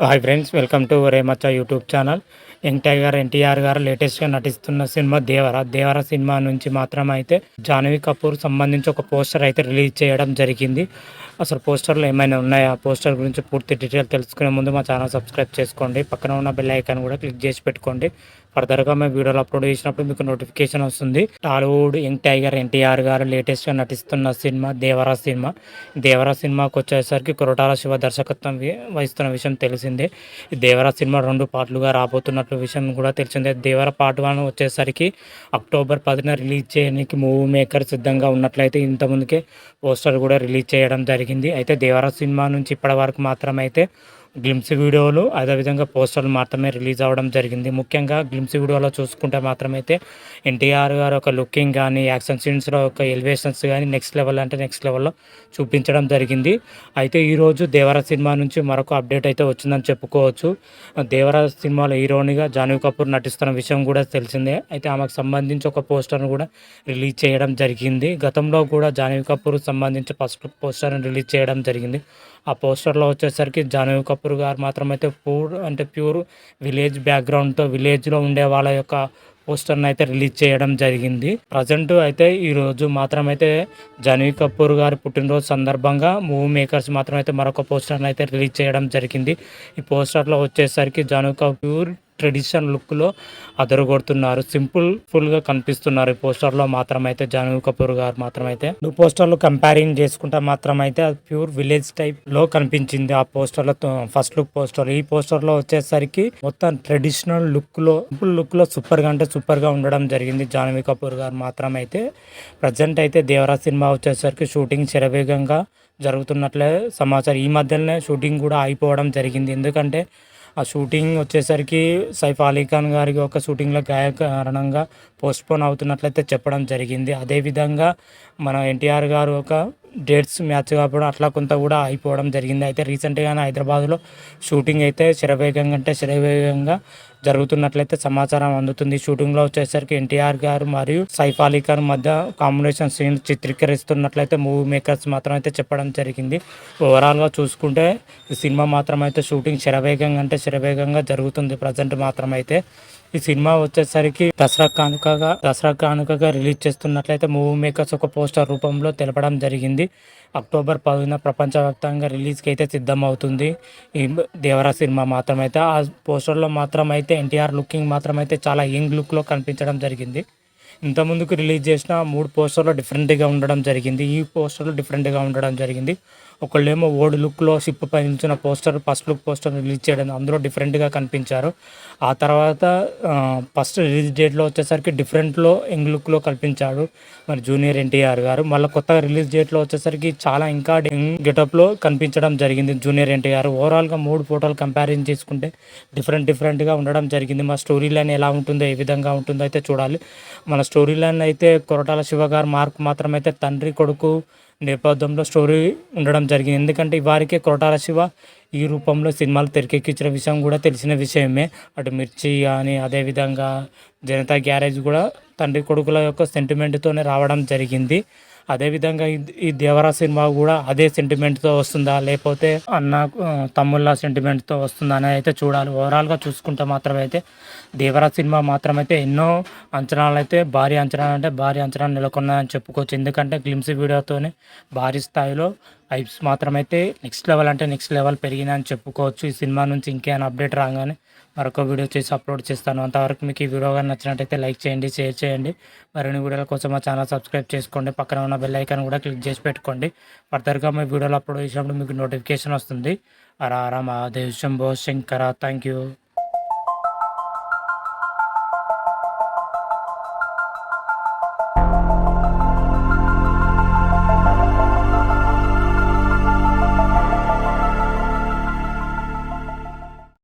Hi friends, welcome to రేమచ్చ YouTube channel. Young tiger NTR గారు లేటెస్ట్గా నటిస్తున్న సినిమా దేవర సినిమా నుంచి మాత్రం అయితే జాహ్నవి కపూర్ సంబంధించి ఒక పోస్టర్ అయితే రిలీజ్ చేయడం జరిగింది. అసలు పోస్టర్లు ఏమైనా ఉన్నాయా, పోస్టర్ గురించి పూర్తి డీటెయిల్ తెలుసుకునే ముందు మా ఛానల్ సబ్స్క్రైబ్ చేసుకోండి, పక్కన ఉన్న బెల్ ఐకాన్ కూడా క్లిక్ చేసి పెట్టుకోండి. ఫర్దర్గా మేము వీడియోలు అప్లోడ్ చేసినప్పుడు మీకు నోటిఫికేషన్ వస్తుంది. టాలీవుడ్ యంగ్ టైగర్ ఎన్టీఆర్ గారు లేటెస్ట్గా నటిస్తున్న సినిమా దేవర సినిమాకి వచ్చేసరికి కొరటాల శివ దర్శకత్వం వహిస్తున్న విషయం తెలిసిందే. ఈ దేవర సినిమా 2 పార్ట్లుగా రాబోతున్నట్లు విషయం కూడా తెలిసిందే. దేవర పార్ట్ 1 వచ్చేసరికి అక్టోబర్ 10న రిలీజ్ చేయడానికి మూవీ మేకర్ సిద్ధంగా ఉన్నట్లయితే ఇంతకుముందుకే పోస్టర్ కూడా రిలీజ్ చేయడం జరిగింది. అయితే దేవర సినిమా నుంచి ఇప్పటి వరకు మాత్రమైతే గ్లిమ్స్ వీడియోలు, అదేవిధంగా పోస్టర్లు మాత్రమే రిలీజ్ అవ్వడం జరిగింది. ముఖ్యంగా గ్లిమ్స్ వీడియోలో చూసుకుంటే మాత్రమైతే ఎన్టీఆర్ గారు ఒక లుకింగ్ కానీ, యాక్షన్ సీన్స్లో ఒక ఎలివేషన్స్ కానీ నెక్స్ట్ లెవెల్లో చూపించడం జరిగింది. అయితే ఈరోజు దేవర సినిమా నుంచి మరొక అప్డేట్ అయితే వచ్చిందని చెప్పుకోవచ్చు. దేవర సినిమాలో హీరోయిన్గా జాహ్నవి కపూర్ నటిస్తున్న విషయం కూడా తెలిసిందే. అయితే ఆమెకు సంబంధించి ఒక పోస్టర్ను కూడా రిలీజ్ చేయడం జరిగింది. గతంలో కూడా జాహ్నవి కపూర్ సంబంధించి ఫస్ట్ పోస్టర్ని రిలీజ్ చేయడం జరిగింది. ఆ పోస్టర్లో వచ్చేసరికి జాహ్నవి కపూర్ గారు మాత్రమైతే ప్యూర్ విలేజ్ బ్యాక్గ్రౌండ్తో విలేజ్లో ఉండే వాళ్ళ యొక్క పోస్టర్ని అయితే రిలీజ్ చేయడం జరిగింది. ప్రజెంట్ అయితే ఈరోజు మాత్రమైతే జాహ్నవి కపూర్ గారి పుట్టినరోజు సందర్భంగా మూవీ మేకర్స్ మాత్రమైతే మరొక పోస్టర్ని అయితే రిలీజ్ చేయడం జరిగింది. ఈ పోస్టర్లో వచ్చేసరికి జాహ్నవి కపూర్ ట్రెడిషనల్ లుక్లో అదరగొడుతున్నారు. ఫుల్గా కనిపిస్తున్నారు ఈ పోస్టర్లో మాత్రమైతే జాహ్నవి కపూర్ గారు మాత్రమైతే. పోస్టర్లు కంపేరింగ్ చేసుకుంటే మాత్రమైతే అది ప్యూర్ విలేజ్ టైప్లో కనిపించింది ఆ పోస్టర్లో. ఫస్ట్ లుక్ పోస్టర్, ఈ పోస్టర్లో వచ్చేసరికి మొత్తం ట్రెడిషనల్ లుక్లో సూపర్గా ఉండడం జరిగింది జాహ్నవి కపూర్ గారు మాత్రమైతే. ప్రజెంట్ అయితే దేవరా సినిమా వచ్చేసరికి షూటింగ్ శరవేగంగా జరుగుతున్నట్లే సమాచారం. ఈ మధ్యలోనే షూటింగ్ కూడా అయిపోవడం జరిగింది. ఎందుకంటే ఆ షూటింగ్ వచ్చేసరికి సైఫ్ అలీ ఖాన్ గారికి ఒక షూటింగ్లో గాయ కారణంగా పోస్ట్పోన్ అవుతున్నట్లయితే చెప్పడం జరిగింది. అదేవిధంగా మన ఎన్టీఆర్ గారు ఒక డేట్స్ మ్యాచ్ కాకపోవడం అట్లా కొంత కూడా అయిపోవడం జరిగింది. అయితే రీసెంట్గానే హైదరాబాద్లో షూటింగ్ అయితే శరవేగంగా జరుగుతున్నట్లయితే సమాచారం అందుతుంది. షూటింగ్లో వచ్చేసరికి ఎన్టీఆర్ గారు మరియు సైఫ్ అలీ ఖాన్ మధ్య కాంబినేషన్ సీన్ చిత్రీకరిస్తున్నట్లయితే మూవీ మేకర్స్ మాత్రం అయితే చెప్పడం జరిగింది. ఓవరాల్గా చూసుకుంటే ఈ సినిమా మాత్రం అయితే షూటింగ్ శరవేగంగా జరుగుతుంది ప్రజెంట్ మాత్రమైతే. ఈ సినిమా వచ్చేసరికి దసరా కానుకగా రిలీజ్ చేస్తున్నట్లయితే మూవీ మేకర్స్ ఒక పోస్టర్ రూపంలో తెలపడం జరిగింది. అక్టోబర్ 10న ప్రపంచవ్యాప్తంగా రిలీజ్కి అయితే సిద్ధమవుతుంది ఈ దేవర సినిమా మాత్రమైతే. ఆ పోస్టర్లో మాత్రమైతే ఎన్టీఆర్ లుకింగ్ మాత్రమైతే చాలా యంగ్ లుక్లో కనిపించడం జరిగింది. ఇంతకుముందుకు రిలీజ్ చేసిన 3 పోస్టర్లు డిఫరెంట్గా ఉండడం జరిగింది. ఈ పోస్టర్లు డిఫరెంట్గా ఉండడం జరిగింది. ఒకళ్ళేమో ఓల్డ్ లుక్లో షిప్ పై నిల్చున్న poster, first look poster release చేయడం, అందులో డిఫరెంట్గా కనిపించారు. ఆ తర్వాత ఫస్ట్ రిలీజ్ డేట్లో వచ్చేసరికి డిఫరెంట్లో యంగ్ లుక్లో కనిపించాడు మరి జూనియర్ ఎన్టీఆర్ గారు. మళ్ళీ కొత్తగా రిలీజ్ డేట్లో వచ్చేసరికి చాలా ఇంకా యంగ్ గెటప్లో కనిపించడం జరిగింది జూనియర్ ఎన్టీఆర్. ఓవరాల్గా 3 ఫోటోలు కంపారిజన్ చేసుకుంటే డిఫరెంట్గా ఉండడం జరిగింది. మా స్టోరీ లైన్ ఎలా ఉంటుందో, ఏ విధంగా ఉంటుందో అయితే చూడాలి. మన స్టోరీ లైన్ అయితే కొరటాల శివ గారు మార్క్ మాత్రమైతే తండ్రి కొడుకు నేపథ్యంలో స్టోరీ ఉండడం జరిగింది. ఎందుకంటే వారికి కొరటాల శివ ఈ రూపంలో సినిమాలు తెరకెక్కించిన విషయం కూడా తెలిసిన విషయమే. అటు మిర్చి కానీ, అదేవిధంగా జనతా గ్యారేజ్ కూడా తండ్రి కొడుకుల యొక్క సెంటిమెంట్తోనే రావడం జరిగింది. అదేవిధంగా ఈ దేవరా సినిమా కూడా అదే సెంటిమెంట్తో వస్తుందా, లేకపోతే అన్న తమ్ముళ్ళ సెంటిమెంట్తో వస్తుందా అని అయితే చూడాలి. ఓవరాల్గా చూసుకుంటే మాత్రమైతే దేవరా సినిమా మాత్రమైతే ఎన్నో భారీ అంచనాలు నెలకొన్నాయని చెప్పుకోవచ్చు. ఎందుకంటే గ్లిమ్స్ వీడియోతోనే భారీ స్థాయిలో హైప్స్ మాత్రమైతే నెక్స్ట్ లెవెల్ పెరిగినాయని చెప్పుకోవచ్చు. ఈ సినిమా నుంచి ఇంకేమైనా అప్డేట్ రాగానే మరొక వీడియో చేసి అప్లోడ్ చేస్తాను. అంతవరకు మీకు ఈ వీడియో కానీ నచ్చినట్టయితే లైక్ చేయండి, షేర్ చేయండి. మరిన్ని వీడియోల కోసం మా ఛానల్ సబ్స్క్రైబ్ చేసుకోండి, పక్కన ఉన్న బెల్ ఐకాన్ కూడా క్లిక్ చేసి పెట్టుకోండి. ఫర్దర్గా మీ వీడియోలు అప్లోడ్ చేసినప్పుడు మీకు నోటిఫికేషన్ వస్తుంది. హర హర మహాదేవ్ శంభో శంకర. Thank you.